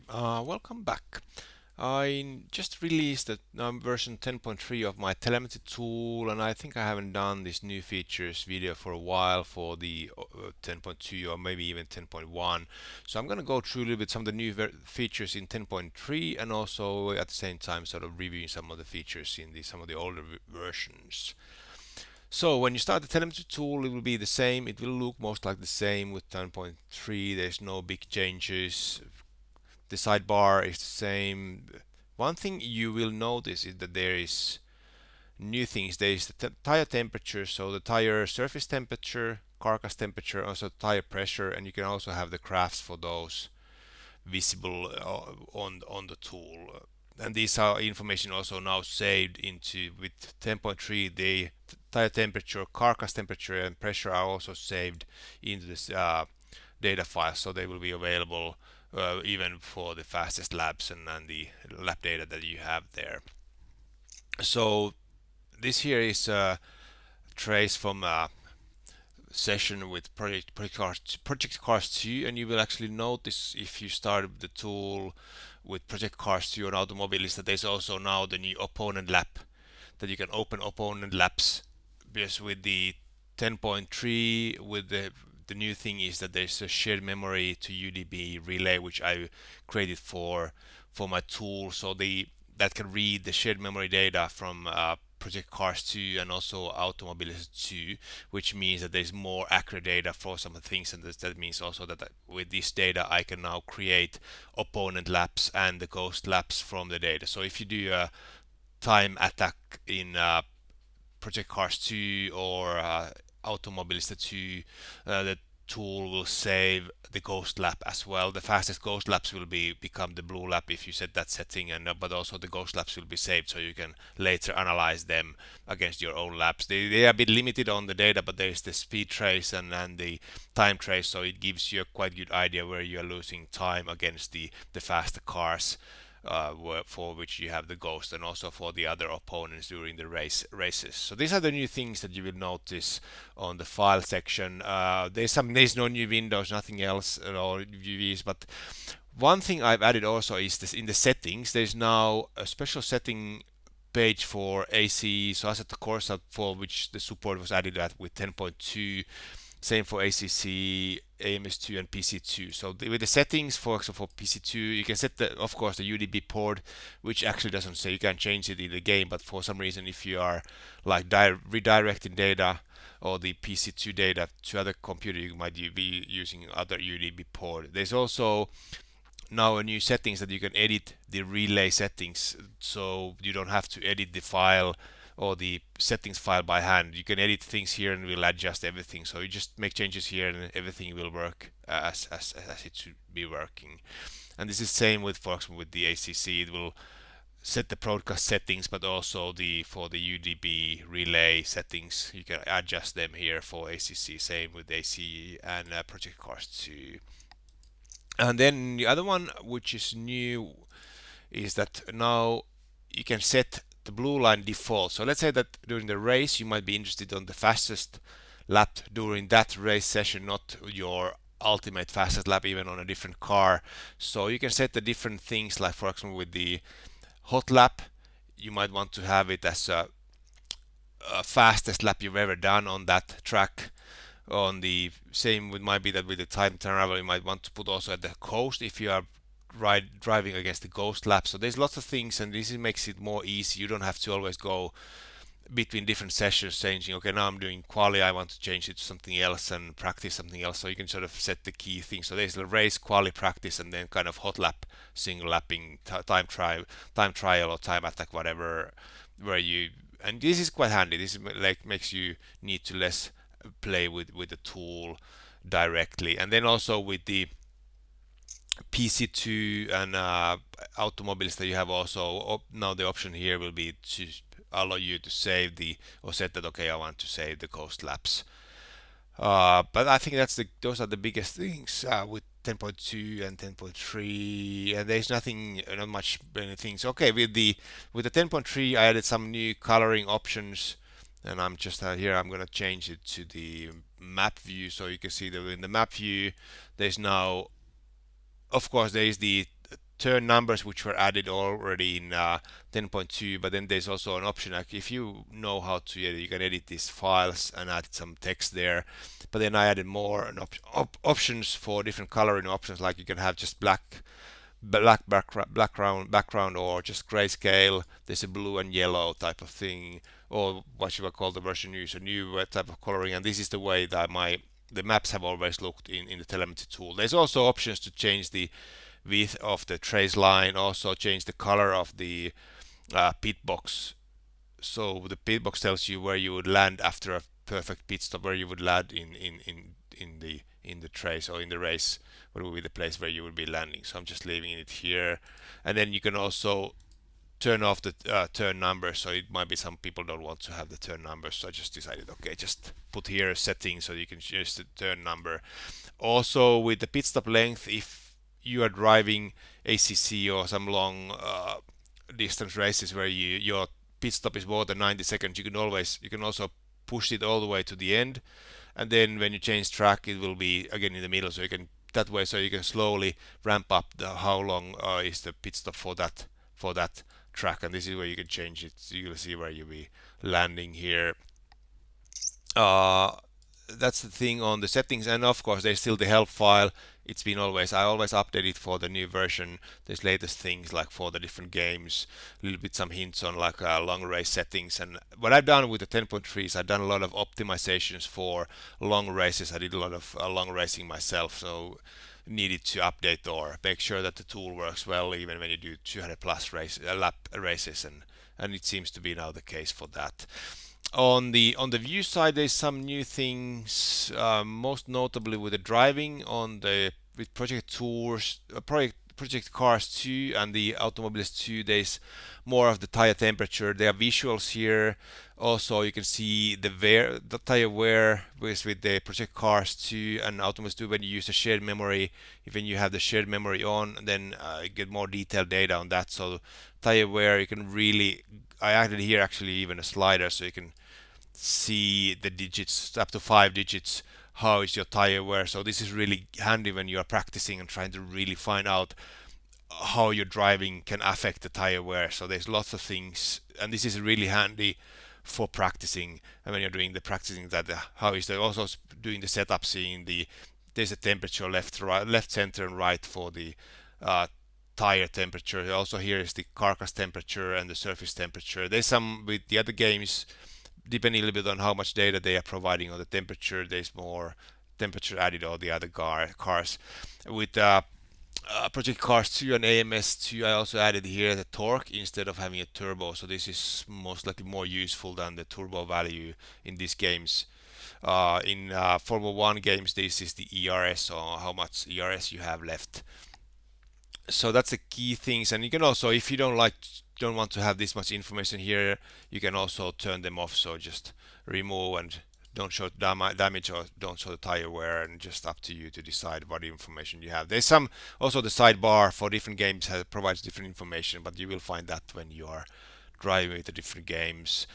Hi, welcome back. I just released the version 10.3 of my telemetry tool, and I think I haven't done this new features video for a while for the 10.2 or maybe even 10.1. So I'm going to go through a little bit some of the new features in 10.3 and also at the same time sort of reviewing some of the features in some of the older versions. So when you start the telemetry tool, it will be the same. It will look most like the same with 10.3. There's no big changes. The sidebar is the same. One thing you will notice is that there is new things. There is the tire temperature, so the tire surface temperature, carcass temperature, also tire pressure, and you can also have the graphs for those visible on the tool. And these are information also now saved into with 10.3. The tire temperature, carcass temperature, and pressure are also saved into this data file, so they will be available even for the fastest laps and the lap data that you have there. So this here is a trace from a session with Project Cars 2, and you will actually notice if you start the tool with Project Cars 2 on automobile is that there's also now the new opponent lap that you can open opponent laps, because with the 10.3 with the new thing is that there's a shared memory to UDB relay which I created for my tool, so the that can read the shared memory data from Project Cars 2 and also Automobiles 2, which means that there's more accurate data for some of the things, and that means also that with this data I can now create opponent laps and the ghost laps from the data. So if you do a time attack in Project Cars 2 or Automobilista 2, the tool will save the ghost lap as well. The fastest ghost laps will become the blue lap if you set that setting, and but also the ghost laps will be saved so you can later analyze them against your own laps. They are a bit limited on the data, but there is the speed trace and the time trace, so it gives you a quite good idea where you are losing time against the faster cars for which you have the ghost, and also for the other opponents during the races. So these are the new things that you will notice on the file section. There's no new windows, nothing else or UVs, but one thing I've added also is this in the settings. There's now a special setting page for ACE, so as at the Corsa, for which the support was added at with 10.2. Same for ACC, AMS2, and PC2. So with the settings, for example, for PC2, you can set of course, the UDP port, which actually doesn't say you can change it in the game. But for some reason, if you are like redirecting data or the PC2 data to other computer, you might be using other UDP port. There's also now a new settings that you can edit the relay settings, so you don't have to edit the file or the settings file by hand. You can edit things here and we'll adjust everything, so you just make changes here and everything will work as it should be working. And this is same with, for example, with the ACC. It will set the broadcast settings, but also the for the UDP relay settings you can adjust them here for ACC. Same with ACE and Project Cars 2. And then the other one which is new is that now you can set the blue line default. So let's say that during the race you might be interested on the fastest lap during that race session, not your ultimate fastest lap even on a different car. So you can set the different things, like for example with the hot lap you might want to have it as a fastest lap you've ever done on that track. On the same with might be that with the time travel you might want to put also at the coast if you are driving against the ghost lap. So there's lots of things, and this makes it more easy. You don't have to always go between different sessions changing, okay, now I'm doing quali, I want to change it to something else and practice something else. So you can sort of set the key things. So there's the race, quali, practice, and then kind of hot lap, single lapping, time trial or time attack, whatever, where you, and this is quite handy. This is like makes you need to less play with the tool directly. And then also with the PC2 and automobiles that you have also now the option here will be to allow you to save the or set that, okay, I want to save the coast laps. But I think those are the biggest things with 10.2 and 10.3, and there's not much many things. Okay, with the 10.3, I added some new coloring options, and I'm just here. I'm gonna change it to the map view, so you can see that in the map view, there's now, of course, there is the turn numbers which were added already in 10.2, but then there's also an option like if you know how to edit, you can edit these files and add some text there. But then I added more options for different coloring options, like you can have just background or just grayscale. There's a blue and yellow type of thing, or what should I call the version use a new type of coloring. And this is the way that the maps have always looked in the telemetry tool. There's also options to change the width of the trace line, also change the color of the pit box. So the pit box tells you where you would land after a perfect pit stop, where you would land in the trace or in the race, what would be the place where you would be landing. So I'm just leaving it here. And then you can also turn off the turn number. So it might be some people don't want to have the turn number. So I just decided, okay, just put here a setting so you can choose the turn number. Also with the pit stop length, if you are driving ACC or some long distance races where your pit stop is more than 90 seconds, you can also push it all the way to the end, and then when you change track, it will be again in the middle. So you can that way, so you can slowly ramp up how long is the pit stop for that track, and this is where you can change it. So you'll see where you'll be landing here. uh, that's the thing on the settings, and of course there's still the help file. I always update it for the new version. There's latest things like for the different games, a little bit some hints on like long race settings. And what I've done with the 10.3 is I've done a lot of optimizations for long races. I did a lot of long racing myself, so needed to update or make sure that the tool works well even when you do 200 plus lap races, and it seems to be now the case for that. On the view side, there's some new things, most notably with the driving on the with Project Tours, Project Cars 2 and the Automobiles 2. There's more of the tire temperature. There are visuals here. Also, you can see the tire wear with the Project Cars 2 and Automobiles 2 when you use the shared memory. When you have the shared memory on, then you get more detailed data on that. So tire wear, you can really. I added here actually even a slider so you can see the digits up to 5 digits. How is your tire wear? So this is really handy when you are practicing and trying to really find out how your driving can affect the tire wear. So there's lots of things, and this is really handy for practicing. And when you're doing the practicing, that how is the also doing the setup, seeing there's a temperature left, center, and right for the uh, tire temperature. Also here is the carcass temperature and the surface temperature. There's some with the other games, depending a little bit on how much data they are providing on the temperature, there's more temperature added on the other cars. With Project Cars 2 and AMS 2, I also added here the torque instead of having a turbo. So this is most likely more useful than the turbo value in these games. In Formula 1 games, this is the ERS, or how much ERS you have left. So that's the key things. And you can also, if you don't want to have this much information here, you can also turn them off. So just remove and don't show damage or don't show the tire wear, and just up to you to decide what information you have. There's some also the sidebar for different games provides different information, but you will find that when you are driving with the different games.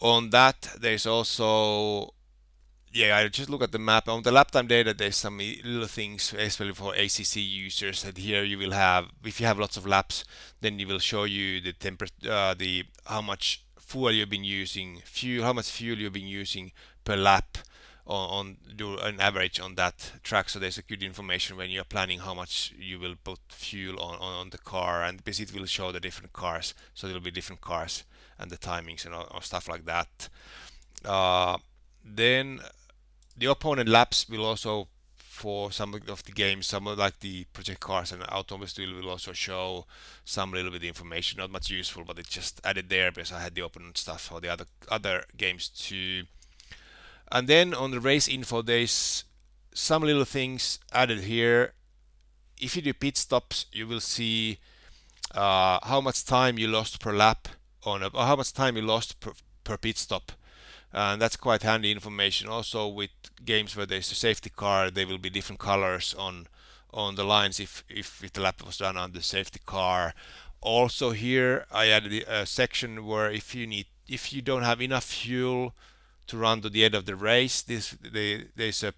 On that, there's also, yeah, I just look at the map. On the lap time data, there's some little things, especially for ACC users. That here you will have, if you have lots of laps, then it will show you the the how much fuel you've been using, how much fuel you've been using per lap do an average on that track. So there's a good information when you're planning how much you will put fuel on the car, and because it will show the different cars. So there will be different cars and the timings and all stuff like that. Uh, then the opponent laps will also, for some of the games, some of like the Project Cars and Automobiles will also show some little bit of information, not much useful, but it's just added there because I had the opponent stuff for the other games too. And then on the race info, there's some little things added here. If you do pit stops, you will see how much time you lost per lap or how much time you lost per pit stop, and that's quite handy information. Also with games where there's a safety car, there will be different colors on the lines if the lap was done on the safety car. Also here I added a section where if you don't have enough fuel to run to the end of the race, there's a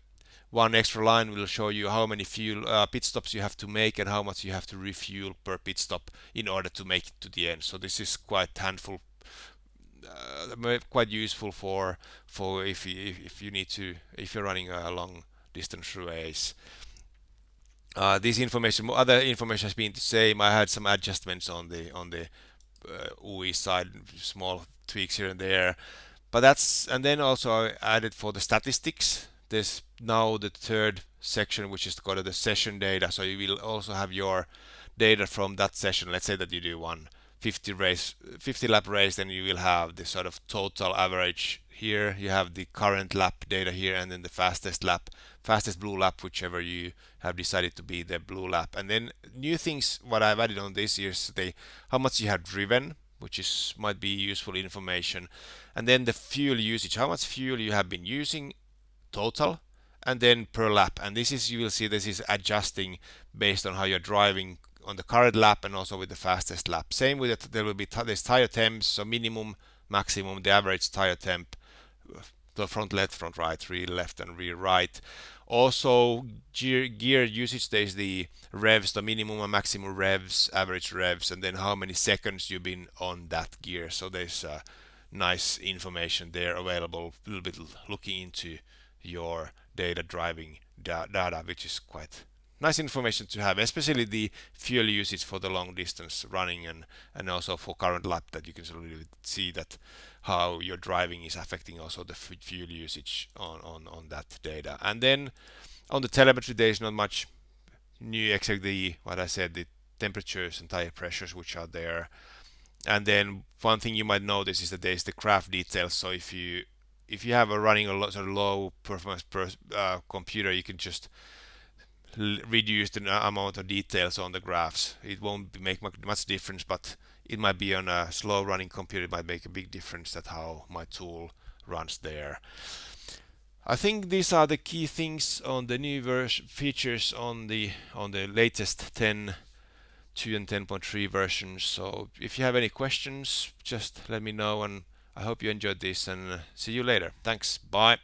one extra line will show you how many fuel pit stops you have to make and how much you have to refuel per pit stop in order to make it to the end. So this is quite handful, quite useful for if you need to, if you're running a long distance race. This information, other information has been the same. I had some adjustments on the UI side, small tweaks here and there. But that's, and then also I added for the statistics. There's now the third section, which is called the session data. So you will also have your data from that session. Let's say that you do one 50 lap race, then you will have the sort of total average here. You have the current lap data here, and then the fastest lap, fastest blue lap, whichever you have decided to be the blue lap. And then new things what I've added on this is the how much you have driven, which is might be useful information, and then the fuel usage, how much fuel you have been using total, and then per lap. And this is, you will see this is adjusting based on how you're driving on the current lap and also with the fastest lap. Same with it, there will be there's tire temps, so minimum, maximum, the average tire temp, the front left, front right, rear left, and rear right. Also, gear usage, there's the revs, the minimum and maximum revs, average revs, and then how many seconds you've been on that gear. So there's nice information there available, a little bit looking into your data driving data, which is quite nice information to have, especially the fuel usage for the long distance running, and also for current lap, that you can sort of see that how your driving is affecting also the fuel usage on that data. And then on the telemetry, there is not much new except the what I said, the temperatures and tire pressures which are there. And then one thing you might notice is that there is the graph details. So if you have a running a sort of low performance computer, you can just reduce the amount of details on the graphs. It won't make much difference, but it might be on a slow running computer, it might make a big difference that how my tool runs there. I think these are the key things on the new features on the latest 10.2 and 10.3 versions. So if you have any questions, just let me know, and I hope you enjoyed this, and see you later. Thanks. Bye.